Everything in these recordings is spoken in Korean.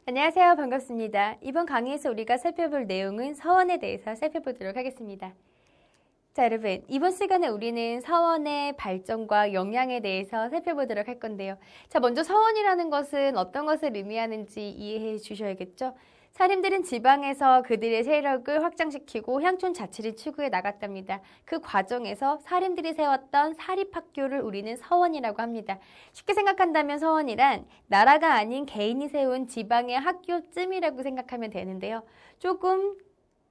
안녕하세요. 반갑습니다. 이번 강의에서 우리가 살펴볼 내용은 서원에 대해서 살펴보도록 하겠습니다. 자, 여러분, 이번 시간에 우리는 서원의 발전과 영향에 대해서 살펴보도록 할 건데요. 자, 먼저 서원이라는 것은 어떤 것을 의미하는지 이해해 주셔야겠죠? 사림들은 지방에서 그들의 세력을 확장시키고 향촌 자치를 추구해 나갔답니다. 그 과정에서 사림들이 세웠던 사립학교를 우리는 서원이라고 합니다. 쉽게 생각한다면 서원이란 나라가 아닌 개인이 세운 지방의 학교쯤이라고 생각하면 되는데요. 조금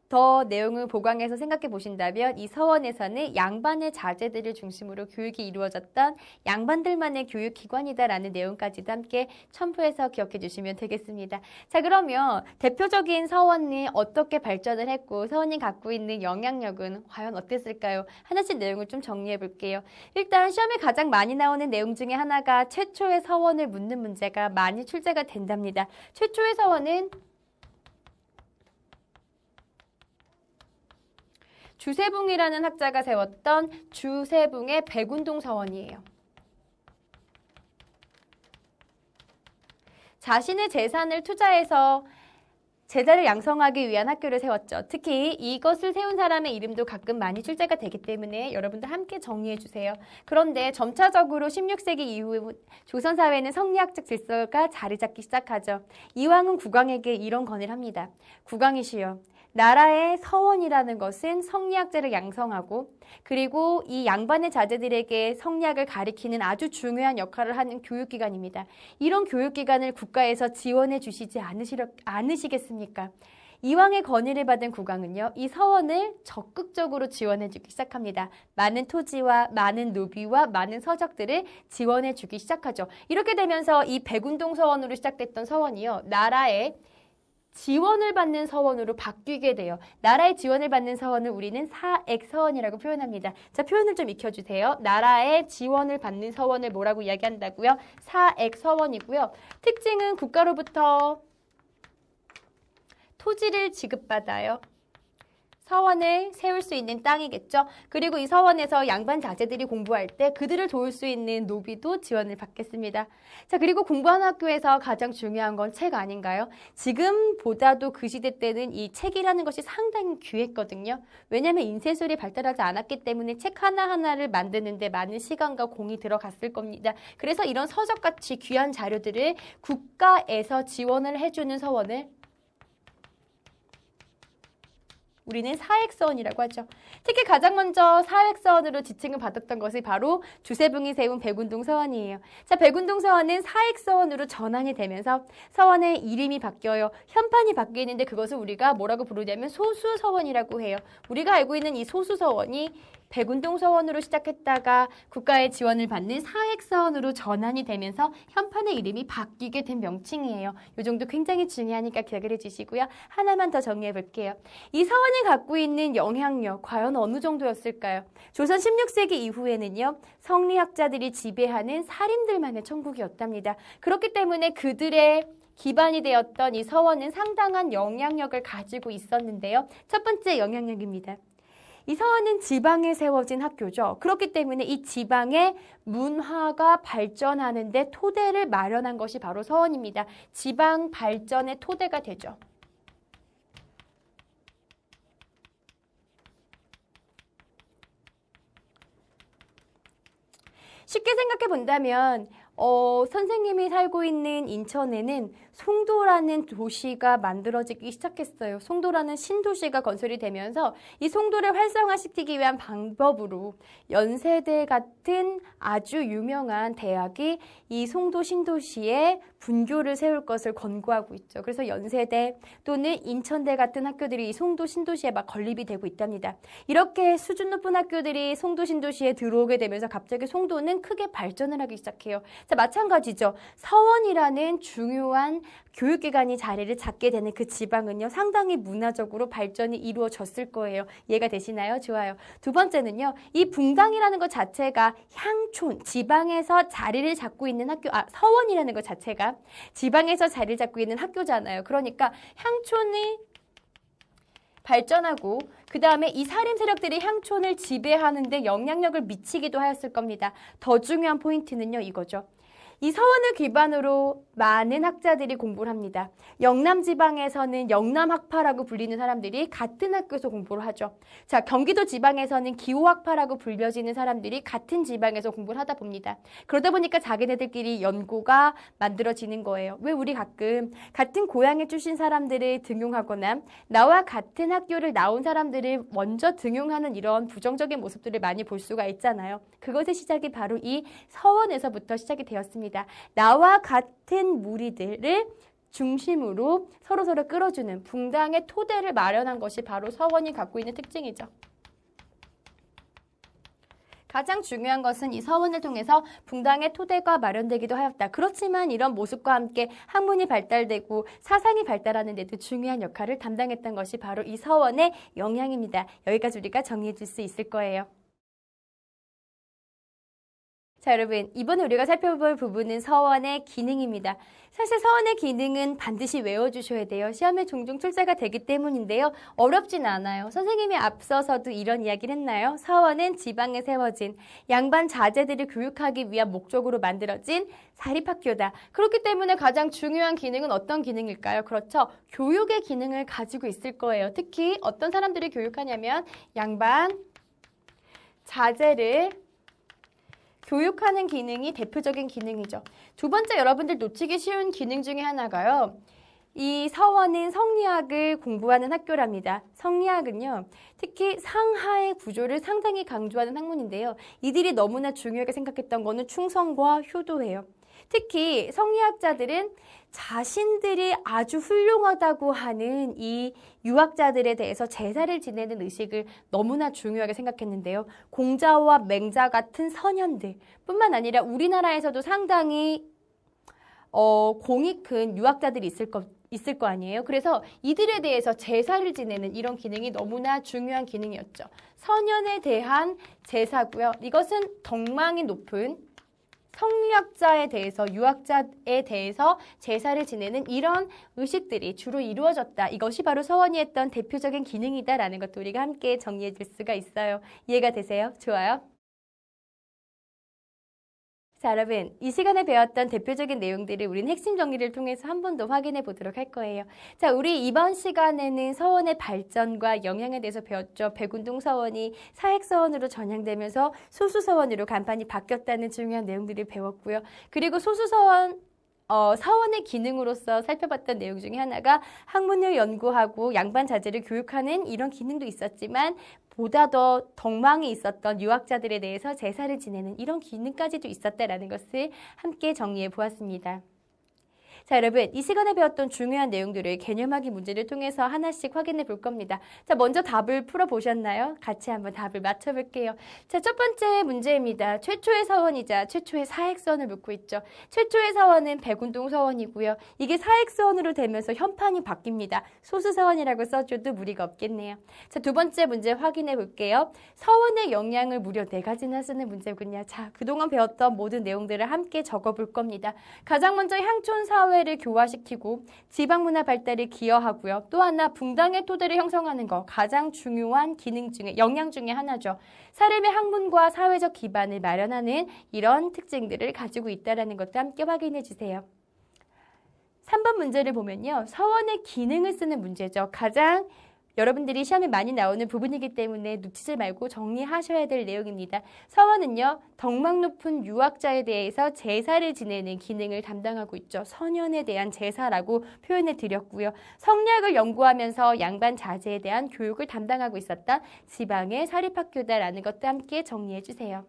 더 내용을 보강해서 생각해 보신다면 이 서원에서는 양반의 자제들을 중심으로 교육이 이루어졌던 양반들만의 교육기관이다라는 내용까지도 함께 첨부해서 기억해 주시면 되겠습니다. 자, 그러면 대표적인 서원이 어떻게 발전을 했고 서원이 갖고 있는 영향력은 과연 어땠을까요? 하나씩 내용을 좀 정리해 볼게요. 일단 시험에 가장 많이 나오는 내용 중에 하나가 최초의 서원을 묻는 문제가 많이 출제가 된답니다. 최초의 서원은 주세붕이라는 학자가 세웠던 주세붕의 백운동 서원이에요. 자신의 재산을 투자해서 제자를 양성하기 위한 학교를 세웠죠. 특히 이것을 세운 사람의 이름도 가끔 많이 출제가 되기 때문에 여러분들 함께 정리해 주세요. 그런데 점차적으로 16세기 이후 조선사회는 성리학적 질서가 자리 잡기 시작하죠. 이왕은 국왕에게 이런 건의를 합니다. 국왕이시여, 나라의 서원이라는 것은 성리학자를 양성하고 그리고 이 양반의 자제들에게 성리학을 가리키는 아주 중요한 역할을 하는 교육기관입니다. 이런 교육기관을 국가에서 지원해 주시지 않으시겠습니까? 이왕의 건의를 받은 국왕은요, 이 서원을 적극적으로 지원해 주기 시작합니다. 많은 토지와 많은 노비와 많은 서적들을 지원해 주기 시작하죠. 이렇게 되면서 이 백운동 서원으로 시작됐던 서원이요, 나라의 지원을 받는 서원으로 바뀌게 돼요. 나라의 지원을 받는 서원을 우리는 사액서원이라고 표현합니다. 자, 표현을 좀 익혀주세요. 나라의 지원을 받는 서원을 뭐라고 이야기한다고요? 사액서원이고요. 특징은 국가로부터 토지를 지급받아요. 서원을 세울 수 있는 땅이겠죠. 그리고 이 서원에서 양반 자제들이 공부할 때 그들을 도울 수 있는 노비도 지원을 받겠습니다. 자, 그리고 공부하는 학교에서 가장 중요한 건 책 아닌가요? 지금보다도 그 시대 때는 이 책이라는 것이 상당히 귀했거든요. 왜냐하면 인쇄술이 발달하지 않았기 때문에 책 하나하나를 만드는데 많은 시간과 공이 들어갔을 겁니다. 그래서 이런 서적같이 귀한 자료들을 국가에서 지원을 해주는 서원을 우리는 사액서원이라고 하죠. 특히 가장 먼저 사액서원으로 지칭을 받았던 것이 바로 주세붕이 세운 백운동 서원이에요. 자, 백운동 서원은 사액서원으로 전환이 되면서 서원의 이름이 바뀌어요. 현판이 바뀌는데 그것을 우리가 뭐라고 부르냐면 소수서원이라고 해요. 우리가 알고 있는 이 소수서원이 백운동 서원으로 시작했다가 국가의 지원을 받는 사액서원으로 전환이 되면서 현판의 이름이 바뀌게 된 명칭이에요. 이 정도 굉장히 중요하니까 기억을 해주시고요. 하나만 더 정리해 볼게요. 이 서원이 갖고 있는 영향력 과연 어느 정도였을까요? 조선 16세기 이후에는요, 성리학자들이 지배하는 사림들만의 천국이었답니다. 그렇기 때문에 그들의 기반이 되었던 이 서원은 상당한 영향력을 가지고 있었는데요. 첫 번째 영향력입니다. 이 서원은 지방에 세워진 학교죠. 그렇기 때문에 이 지방의 문화가 발전하는 데 토대를 마련한 것이 바로 서원입니다. 지방 발전의 토대가 되죠. 쉽게 생각해 본다면 선생님이 살고 있는 인천에는 송도라는 도시가 만들어지기 시작했어요. 송도라는 신도시가 건설이 되면서 이 송도를 활성화시키기 위한 방법으로 연세대 같은 아주 유명한 대학이 이 송도 신도시에 분교를 세울 것을 권고하고 있죠. 그래서 연세대 또는 인천대 같은 학교들이 이 송도 신도시에 막 건립이 되고 있답니다. 이렇게 수준 높은 학교들이 송도 신도시에 들어오게 되면서 갑자기 송도는 크게 발전을 하기 시작해요. 자, 마찬가지죠. 서원이라는 중요한 교육기관이 자리를 잡게 되는 그 지방은요, 상당히 문화적으로 발전이 이루어졌을 거예요. 이해가 되시나요? 좋아요. 두 번째는요, 이 붕당이라는 것 자체가 향촌, 지방에서 자리를 잡고 있는 학교, 서원이라는 것 자체가 지방에서 자리를 잡고 있는 학교잖아요. 그러니까 향촌이 발전하고 그 다음에 이 사림 세력들이 향촌을 지배하는 데 영향력을 미치기도 하였을 겁니다. 더 중요한 포인트는요, 이거죠. 이 서원을 기반으로 많은 학자들이 공부를 합니다. 영남지방에서는 영남학파라고 불리는 사람들이 같은 학교에서 공부를 하죠. 자, 경기도 지방에서는 기호학파라고 불려지는 사람들이 같은 지방에서 공부를 하다 봅니다. 그러다 보니까 자기네들끼리 연고가 만들어지는 거예요. 왜 우리 가끔 같은 고향에 출신 사람들을 등용하거나 나와 같은 학교를 나온 사람들을 먼저 등용하는 이런 부정적인 모습들을 많이 볼 수가 있잖아요. 그것의 시작이 바로 이 서원에서부터 시작이 되었습니다. 나와 같은 무리들을 중심으로 서로서로 끌어주는 붕당의 토대를 마련한 것이 바로 서원이 갖고 있는 특징이죠. 가장 중요한 것은 이 서원을 통해서 붕당의 토대가 마련되기도 하였다. 그렇지만 이런 모습과 함께 학문이 발달되고 사상이 발달하는 데도 중요한 역할을 담당했던 것이 바로 이 서원의 영향입니다. 여기까지 우리가 정리해 줄 수 있을 거예요. 자, 여러분, 이번에 우리가 살펴볼 부분은 서원의 기능입니다. 사실 서원의 기능은 반드시 외워주셔야 돼요. 시험에 종종 출제가 되기 때문인데요. 어렵진 않아요. 선생님이 앞서서도 이런 이야기를 했나요? 서원은 지방에 세워진 양반 자제들을 교육하기 위한 목적으로 만들어진 사립학교다. 그렇기 때문에 가장 중요한 기능은 어떤 기능일까요? 그렇죠. 교육의 기능을 가지고 있을 거예요. 특히 어떤 사람들을 교육하냐면 양반 자제를 교육하는 기능이 대표적인 기능이죠. 두 번째 여러분들 놓치기 쉬운 기능 중에 하나가요. 이 서원은 성리학을 공부하는 학교랍니다. 성리학은요, 특히 상하의 구조를 상당히 강조하는 학문인데요. 이들이 너무나 중요하게 생각했던 거는 충성과 효도예요. 특히 성리학자들은 자신들이 아주 훌륭하다고 하는 이 유학자들에 대해서 제사를 지내는 의식을 너무나 중요하게 생각했는데요. 공자와 맹자 같은 선현들 뿐만 아니라 우리나라에서도 상당히 공이 큰 유학자들이 있을 거 아니에요. 그래서 이들에 대해서 제사를 지내는 이런 기능이 너무나 중요한 기능이었죠. 선현에 대한 제사고요. 이것은 덕망이 높은 성리학자에 대해서, 유학자에 대해서 제사를 지내는 이런 의식들이 주로 이루어졌다. 이것이 바로 서원이 했던 대표적인 기능이다라는 것도 우리가 함께 정리해 줄 수가 있어요. 이해가 되세요? 좋아요. 자, 여러분, 이 시간에 배웠던 대표적인 내용들을 우리는 핵심 정리를 통해서 한 번 더 확인해 보도록 할 거예요. 자, 우리 이번 시간에는 서원의 발전과 영향에 대해서 배웠죠. 백운동 서원이 사획서원으로 전향되면서 소수서원으로 간판이 바뀌었다는 중요한 내용들을 배웠고요. 그리고 소수서원 서원의 기능으로서 살펴봤던 내용 중에 하나가 학문을 연구하고 양반 자제를 교육하는 이런 기능도 있었지만 보다 더 덕망이 있었던 유학자들에 대해서 제사를 지내는 이런 기능까지도 있었다라는 것을 함께 정리해 보았습니다. 자, 여러분, 이 시간에 배웠던 중요한 내용들을 개념하기 문제를 통해서 하나씩 확인해 볼 겁니다. 자, 먼저 답을 풀어보셨나요? 같이 한번 답을 맞춰볼게요. 자, 첫 번째 문제입니다. 최초의 서원이자 최초의 사획서원을 묻고 있죠. 최초의 서원은 백운동 서원이고요. 이게 사획서원으로 되면서 현판이 바뀝니다. 소수서원이라고 써줘도 무리가 없겠네요. 자, 두 번째 문제 확인해 볼게요. 서원의 영향을 무려 4가지나 쓰는 문제군요. 자, 그동안 배웠던 모든 내용들을 함께 적어볼 겁니다. 가장 먼저 향촌 사회를 교화시키고 지방문화 발달에 기여하고요. 또 하나 붕당의 토대를 형성하는 거 가장 중요한 기능 중에 영향 중에 하나죠. 사립의 학문과 사회적 기반을 마련하는 이런 특징들을 가지고 있다는 것도 함께 확인해 주세요. 3번 문제를 보면요. 서원의 기능을 쓰는 문제죠. 가장 여러분들이 시험에 많이 나오는 부분이기 때문에 놓치지 말고 정리하셔야 될 내용입니다. 서원은요, 덕망 높은 유학자에 대해서 제사를 지내는 기능을 담당하고 있죠. 선현에 대한 제사라고 표현해 드렸고요. 성리학을 연구하면서 양반 자제에 대한 교육을 담당하고 있었던 지방의 사립학교다라는 것도 함께 정리해 주세요.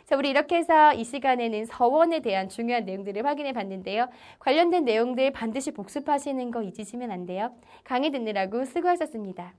자, 우리 이렇게 해서 이 시간에는 서원에 대한 중요한 내용들을 확인해 봤는데요. 관련된 내용들 반드시 복습하시는 거 잊으시면 안 돼요. 강의 듣느라고 수고하셨습니다.